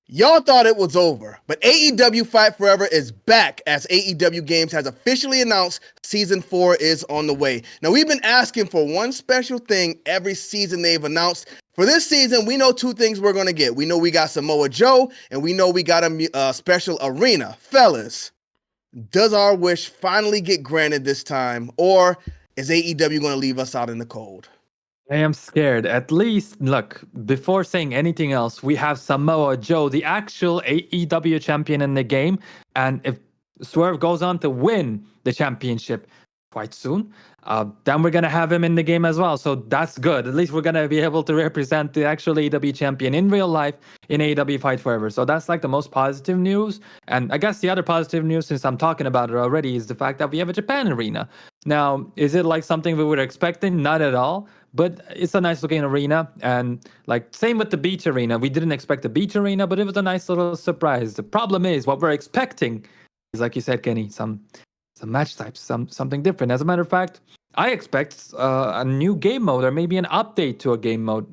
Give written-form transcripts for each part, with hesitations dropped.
Y'all thought it was over, but AEW Fight Forever is back as AEW Games has officially announced Season 4 is on the way. Now, we've been asking for one special thing every season they've announced. For this season, we know two things we're going to get. We know we got Samoa Joe, and we know we got a special arena. Fellas, does our wish finally get granted this time, or is AEW going to leave us out in the cold? I am scared. At least, look, before saying anything else, we have Samoa Joe, the actual AEW champion in the game. And if Swerve goes on to win the championship quite soon, then we're going to have him in the game as well. So that's good. At least we're going to be able to represent the actual AEW champion in real life in AEW Fight Forever. So that's like the most positive news. And I guess the other positive news, since I'm talking about it already, is the fact that we have a Japan arena. Now, is it like something we were expecting? Not at all. But it's a nice looking arena. And like same with the beach arena. We didn't expect the beach arena, but it was a nice little surprise. The problem is what we're expecting is, like you said, Kenny, some match types, something different. As a matter of fact, I expect a new game mode or maybe an update to a game mode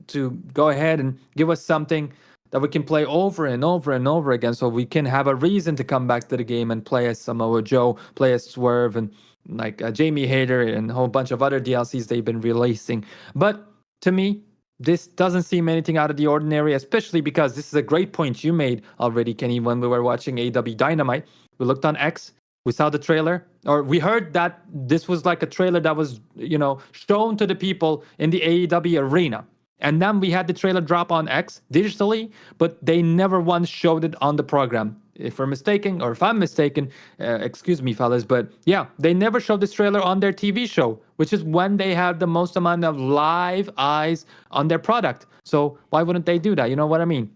to go ahead and give us something that we can play over and over and over again, so we can have a reason to come back to the game and play as Samoa Joe, play as Swerve, and like Jamie Hayter and a whole bunch of other DLCs they've been releasing. But to me, this doesn't seem anything out of the ordinary, especially because this is a great point you made already, Kenny, when we were watching AEW Dynamite. We looked on X, we saw the trailer, or we heard that this was like a trailer that was, shown to the people in the AEW arena. And then we had the trailer drop on X digitally, but they never once showed it on the program. If we're mistaken, or if I'm mistaken, excuse me, fellas, but yeah, they never showed this trailer on their TV show, which is when they had the most amount of live eyes on their product. So why wouldn't they do that? You know what I mean?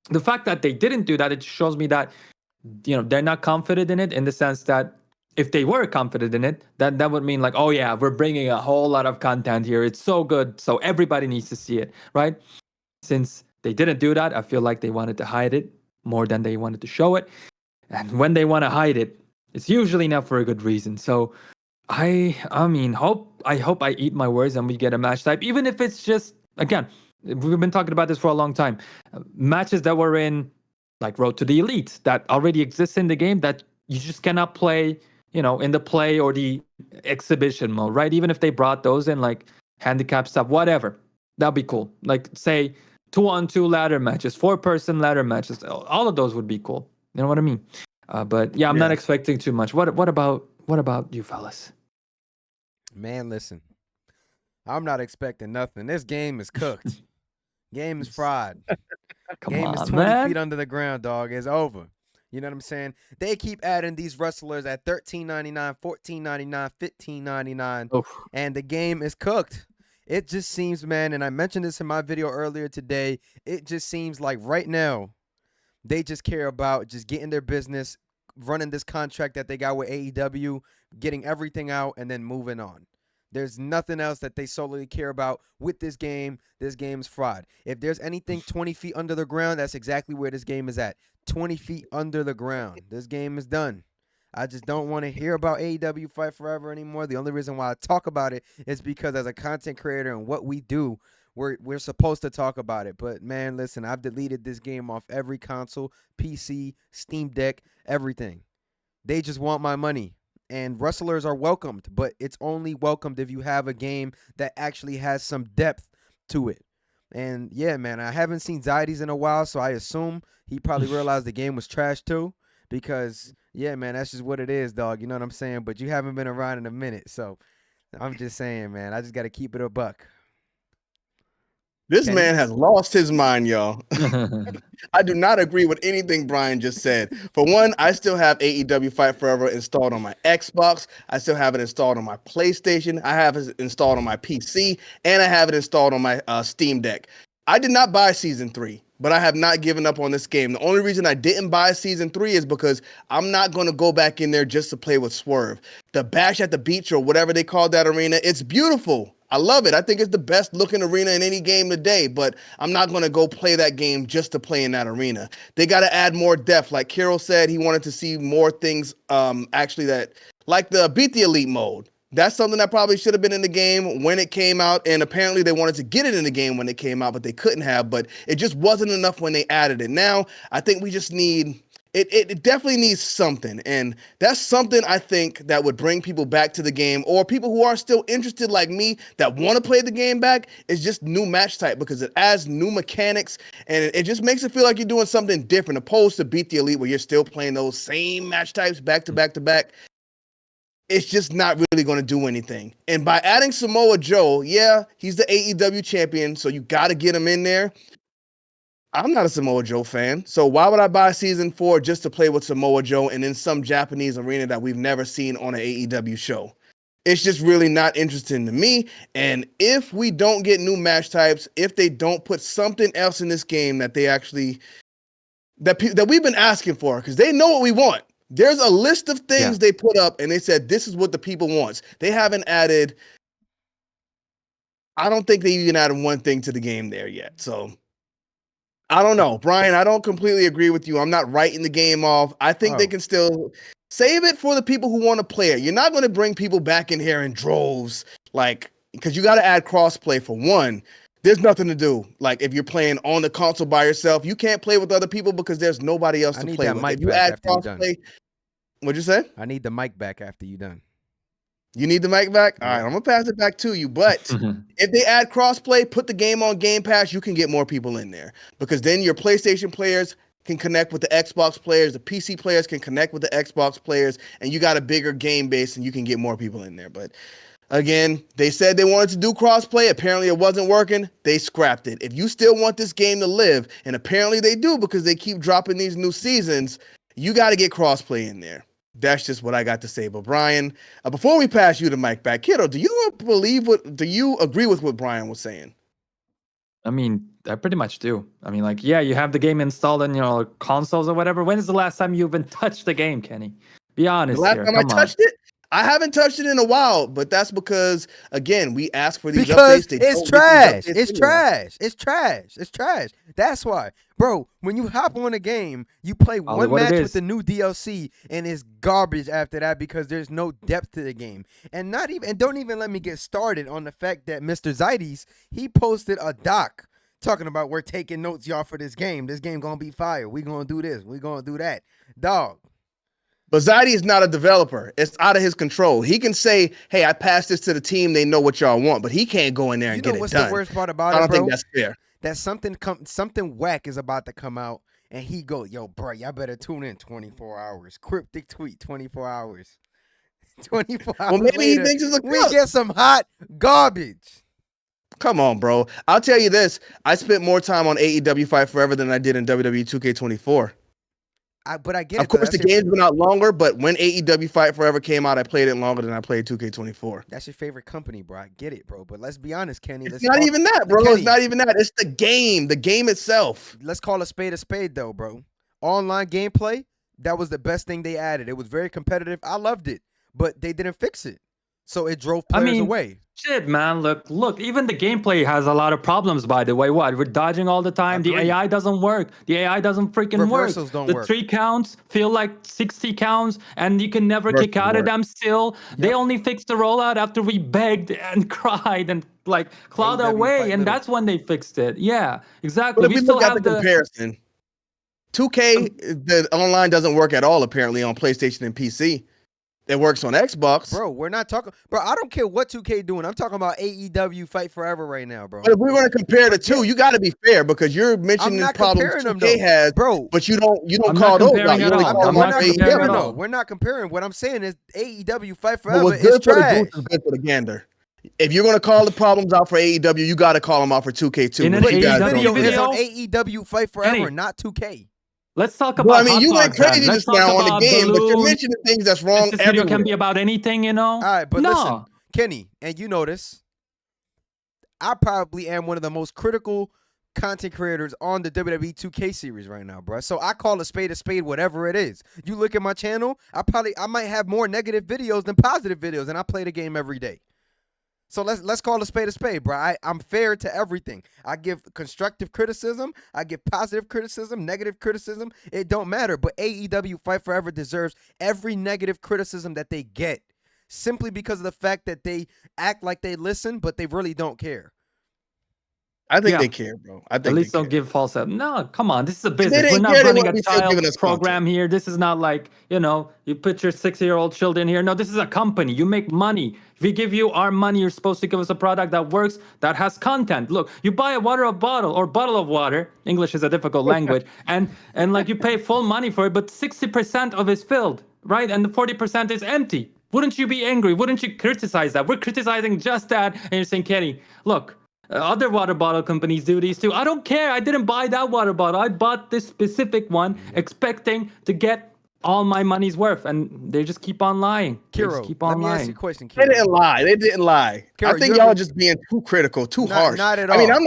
The fact that they didn't do that, it shows me that they're not confident in it, in the sense that if they were confident in it, that would mean like, oh yeah, we're bringing a whole lot of content here, it's so good, so everybody needs to see it, right? Since they didn't do that, I feel like they wanted to hide it more than they wanted to show it. And when they want to hide it, it's usually not for a good reason. So I hope I eat my words and we get a match type, even if it's just, again, we've been talking about this for a long time, matches that were in like Road to the Elite that already exists in the game that you just cannot play, in the play or the exhibition mode, right? Even if they brought those in, like handicap stuff, whatever, that'd be cool. Like say 2-on-2 ladder matches, 4-person ladder matches, all of those would be cool. You know what I mean? But yeah, I'm not expecting too much. What about you fellas? Man, listen, I'm not expecting nothing. This game is cooked. Game is fried. Come Game on, is 20 man. feet under the ground, dog. It's over. You know what I'm saying? They keep adding these wrestlers at $13.99, $14.99, $15.99, Oof. and the game is cooked. It just seems, man, and I mentioned this in my video earlier today, it just seems like right now they just care about just getting their business, running this contract that they got with AEW, getting everything out, and then moving on. There's nothing else that they solely care about with this game. This game's fraud. If there's anything 20 feet under the ground, that's exactly where this game is at. 20 feet under the ground. This game is done. I just don't want to hear about AEW Fight Forever anymore. The only reason why I talk about it is because as a content creator and what we do, we're supposed to talk about it. But man, listen, I've deleted this game off every console, PC, Steam Deck, everything. They just want my money. And wrestlers are welcomed, but it's only welcomed if you have a game that actually has some depth to it. And yeah, man, I haven't seen Zaides in a while, so I assume he probably realized the game was trash too. Because yeah, man, that's just what it is, dog. You know what I'm saying? But you haven't been around in a minute, so I'm just saying, man, I just got to keep it a buck. This Kenny? man has lost his mind, y'all. I do not agree with anything Brian just said. For one, I still have AEW Fight Forever installed on my Xbox. I still have it installed on my PlayStation. I have it installed on my PC, and I have it installed on my Steam Deck. I did not buy Season 3, but I have not given up on this game. The only reason I didn't buy Season 3 is because I'm not going to go back in there just to play with Swerve. The Bash at the Beach, or whatever they call that arena, it's beautiful. I love it. I think it's the best looking arena in any game today, but I'm not going to go play that game just to play in that arena. They got to add more depth. Like Kirill said, he wanted to see more things actually that, like the Beat the Elite mode. That's something that probably should have been in the game when it came out, and apparently they wanted to get it in the game when it came out, but they couldn't have. But it just wasn't enough when they added it. Now I think we just need it. It definitely needs something, and that's something I think that would bring people back to the game, or people who are still interested like me that want to play the game back. Is just new match type because it adds new mechanics, and it just makes it feel like you're doing something different, opposed to Beat the Elite where you're still playing those same match types back to back to back. It's just not really going to do anything. And by adding Samoa Joe, yeah, he's the AEW champion, so you got to get him in there. I'm not a Samoa Joe fan, so why would I buy season 4 just to play with Samoa Joe and in some Japanese arena that we've never seen on an AEW show? It's just really not interesting to me. And if we don't get new match types, if they don't put something else in this game that they actually that we've been asking for, because they know what we want. There's a list of things they put up, and they said this is what the people wants. They haven't added. I don't think they even added one thing to the game there yet. So I don't know, Brian. I don't completely agree with you. I'm not writing the game off. I think they can still save it for the people who want to play it. You're not going to bring people back in here in droves, like because you got to add crossplay for one. There's nothing to do. Like if you're playing on the console by yourself, you can't play with other people because there's nobody else to play with. If you add crossplay, what'd you say? I need the mic back after you're done. You need the mic back? All right, I'm gonna pass it back to you. But if they add crossplay, put the game on Game Pass, you can get more people in there because then your PlayStation players can connect with the Xbox players, the PC players can connect with the Xbox players, and you got a bigger game base and you can get more people in there. But again, they said they wanted to do crossplay. Apparently, it wasn't working. They scrapped it. If you still want this game to live, and apparently they do because they keep dropping these new seasons, you got to get crossplay in there. That's just what I got to say. But Brian, before we pass you the mic back, Kiddo, do you agree with what Brian was saying? I mean, I pretty much do. I mean, like, yeah, you have the game installed on your consoles or whatever. When is the last time you even touched the game, Kenny? Be honest The last here. time I touched it? I haven't touched it in a while, but that's because, again, we ask for these because updates. It's trash. It's trash. It's trash. It's trash. That's why. Bro, when you hop on a game, you play one match with the new DLC, and it's garbage after that because there's no depth to the game. And don't even let me get started on the fact that Mr. Zaides, he posted a doc talking about we're taking notes, y'all, for this game. This game gonna be fire. We gonna do this. We gonna do that. Dog. But Zaidi is not a developer. It's out of his control. He can say, hey, I passed this to the team. They know what y'all want. But he can't go in there and get it done. What's the worst part about it, I don't think that's fair. That something whack is about to come out. And he go, yo, bro, y'all better tune in 24 hours. Cryptic tweet, 24 hours. 24 hours well, maybe later, he thinks it's a we get some hot garbage. Come on, bro. I'll tell you this. I spent more time on AEW Fight Forever than I did in WWE 2K24. But I get it. Of course, the game's been out longer, but when AEW Fight Forever came out, I played it longer than I played 2K24. That's your favorite company, bro. I get it, bro. But let's be honest, Kenny. It's not even that, bro. It's not even that. It's the game itself. Let's call a spade, though, bro. Online gameplay, that was the best thing they added. It was very competitive. I loved it, but they didn't fix it. So it drove players away. Shit, man. Look. Even the gameplay has a lot of problems, by the way. What? We're dodging all the time. The AI doesn't work. The AI doesn't freaking work. Reversals don't work. The 3 counts feel like 60 counts, and you can never kick out of them still. Yep. They only fixed the rollout after we begged and cried and like clawed our way, and that's when they fixed it. Yeah, exactly. But if we look at the comparison, 2K, the online doesn't work at all, apparently, on PlayStation and PC. It works on Xbox. Bro, we're not talking. Bro, I don't care what 2K doing. I'm talking about AEW Fight Forever right now, bro. But if we're going to compare the two, you got to be fair because you're mentioning the problems 2K has, bro. But you don't call those out. You only call them out. No, we're not comparing. What I'm saying is AEW Fight Forever is trash. What's good for the gander? If you're going to call the problems out for AEW, you got to call them out for 2K too. But this video is on AEW Fight Forever, not 2K. Let's talk about. Well, I mean, you went crazy just now on the game, but you're mentioning things that's wrong. This video can be about anything, you know. All right, but listen, Kenny, and you know this. I probably am one of the most critical content creators on the WWE 2K series right now, bro. So I call a spade, whatever it is. You look at my channel, I might have more negative videos than positive videos, and I play the game every day. So let's call a spade, bro. I'm fair to everything. I give constructive criticism. I give positive criticism, negative criticism. It don't matter. But AEW Fight Forever deserves every negative criticism that they get. simply because of the fact that they act like they listen, but they really don't care. I think Yeah. they care, bro. I At think least they don't care. give false evidence. No, come on. This is a If they business. We're didn't not care, they running a wouldn't be still giving child us program content. here. This is not like, you put your 6-year-old children here. No, this is a company. You make money. If we give you our money, you're supposed to give us a product that works, that has content. Look, you buy a bottle of water. English is a difficult language. and like you pay full money for it, but 60% of it's filled, right? And the 40% is empty. Wouldn't you be angry? Wouldn't you criticize that? We're criticizing just that. And you're saying, Kenny, look, other water bottle companies do these too. I don't care. I didn't buy that water bottle. I bought this specific one expecting to get all my money's worth. And they just keep on lying. They just Kiro, keep let on me ask you a lying. question, They Kiro. didn't lie. They didn't lie. I Kiro, think you y'all ever- are just being too critical, too harsh. Not at I mean, all. I'm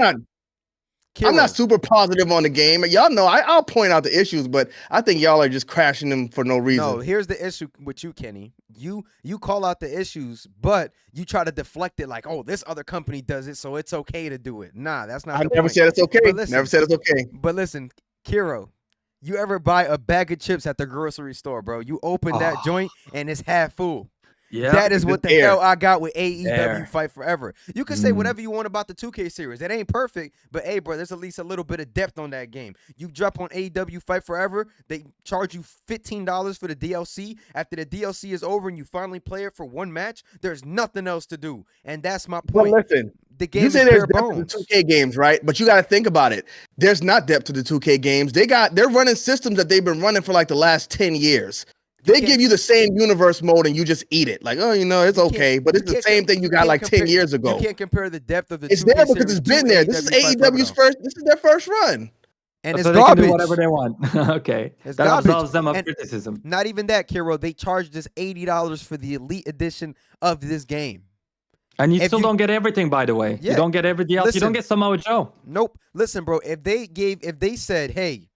not Kiro, super positive on the game. Y'all know I'll point out the issues, but I think y'all are just crashing them for no reason. no, here's the issue with you, Kenny. You call out the issues, but you try to deflect it like, oh, this other company does it, so it's okay to do it. Nah, that's not I the never point. said it's okay. But listen, Never said it's okay. But listen, Kiro, you ever buy a bag of chips at the grocery store, bro? You open that joint and it's half full. Yeah. That is what the Air. hell I got with AEW Air. Fight Forever. You can say whatever you want about the 2K series. It ain't perfect, but hey, bro, there's at least a little bit of depth on that game. You drop on AEW Fight Forever, they charge you $15 for the DLC. After the DLC is over and you finally play it for one match, there's nothing else to do. And that's my But point. listen, The game you is say there's bare depth to the bones. 2K games, right? But you got to think about it. There's not depth to the 2K games. They're running systems that they've been running for like the last 10 years. They give you the same universe mode and you just eat it. Like, oh, it's okay. But it's the same thing you got like 10 years ago. You can't compare the depth of the It's 2K there because series it's to been there. This is AEW Fight Forever, AEW's though. first. This is their first run. And So it's they can do garbage. whatever they want. Okay. It's That garbage. absolves them of And criticism. Not even that, Kiro. They charged us $80 for the Elite Edition of this game. And you If still you- don't get everything, by the way. Yeah. You don't get everything else. You don't Listen. get Samoa Joe. Nope. Listen, bro. If they said, hey,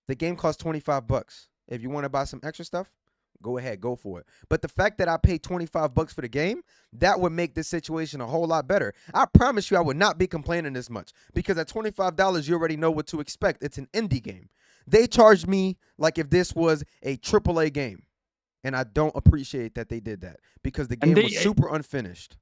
the game costs $25. If you want to buy some extra stuff, go ahead, go for it. But the fact that I paid $25 for the game, that would make this situation a whole lot better. I promise you I would not be complaining this much because at $25, you already know what to expect. It's an indie game. They charged me like if this was a AAA game. And I don't appreciate that they did that because the game was super unfinished.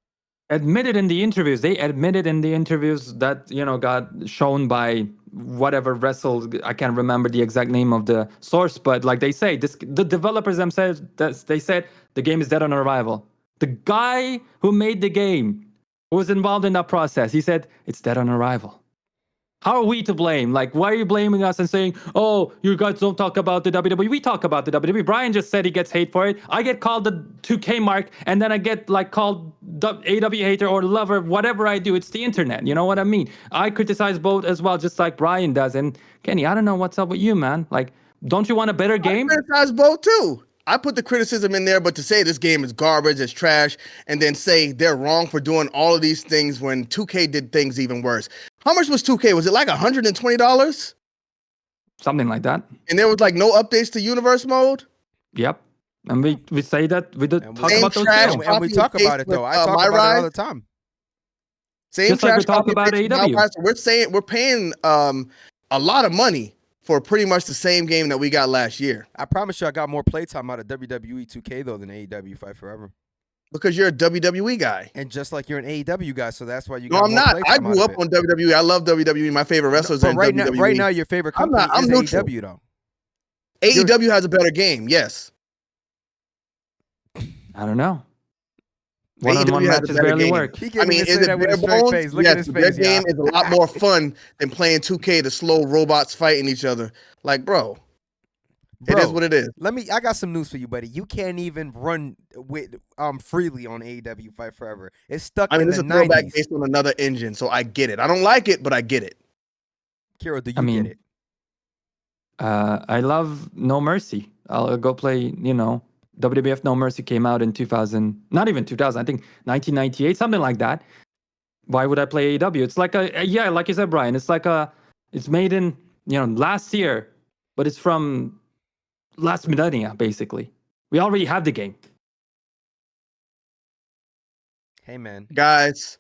They admitted in the interviews that, got shown by whatever wrestle. I can't remember the exact name of the source, but like they say, the developers themselves, they said the game is dead on arrival. The guy who made the game, who was involved in that process, he said it's dead on arrival. How are we to blame? Like, why are you blaming us and saying, oh, you guys don't talk about the WWE? We talk about the WWE. Brian just said he gets hate for it. I get called the 2K mark, and then I get called the AW hater or lover, whatever I do. It's the internet. You know what I mean? I criticize both as well, just like Brian does. And Kenny, I don't know what's up with you, man. Like, don't you want a better game? I criticize both too. I put the criticism in there, but to say this game is garbage, it's trash, and then say they're wrong for doing all of these things when 2K did things even worse. How much was 2K? Was it like $120? Something like that. And there was like no updates to universe mode? Yep. And we say that we talk about those trash too. And we talk about it, though. I talk about it all the time. Same Just like we trash talk copy about paste from AEW. Outlier. So we're paying a lot of money for pretty much the same game that we got last year. I promise you I got more playtime out of WWE 2K, though, than AEW Fight Forever. Because you're a WWE guy. And just like you're an AEW guy, so that's why you No, got I'm more not. playtime I out grew of up it. on WWE. I love WWE. My favorite wrestlers are in WWE. Right now, your favorite company I'm is neutral. AEW, though. AEW has a better game, yes. I don't know. AEW One-on-one has a matches better barely game. work. He I can't mean, even is say it that with bare a straight bones? face. Look Yes, at his but their face, game y'all. is a lot more fun than playing 2K to slow robots fighting each other. Like, bro, it is what it is. I got some news for you, buddy. You can't even run with freely on AEW Fight Forever. It's stuck I mean, in this the is a throwback 90s. based on another engine, so I get it. I don't like it, but I get it. Kiro, do you get it? I love No Mercy. I'll go play, WWF No Mercy came out in 2000, not even 2000, I think 1998, something like that. Why would I play AEW? It's like yeah, like you said, Brian, it's made in, last year, but it's from last millennia, basically. We already have the game. Hey, man. Guys,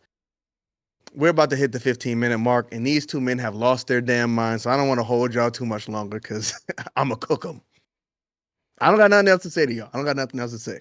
we're about to hit the 15-minute mark, and these two men have lost their damn minds, so I don't want to hold y'all too much longer because I'm going to cook them. I don't got nothing else to say to y'all. I don't got nothing else to say.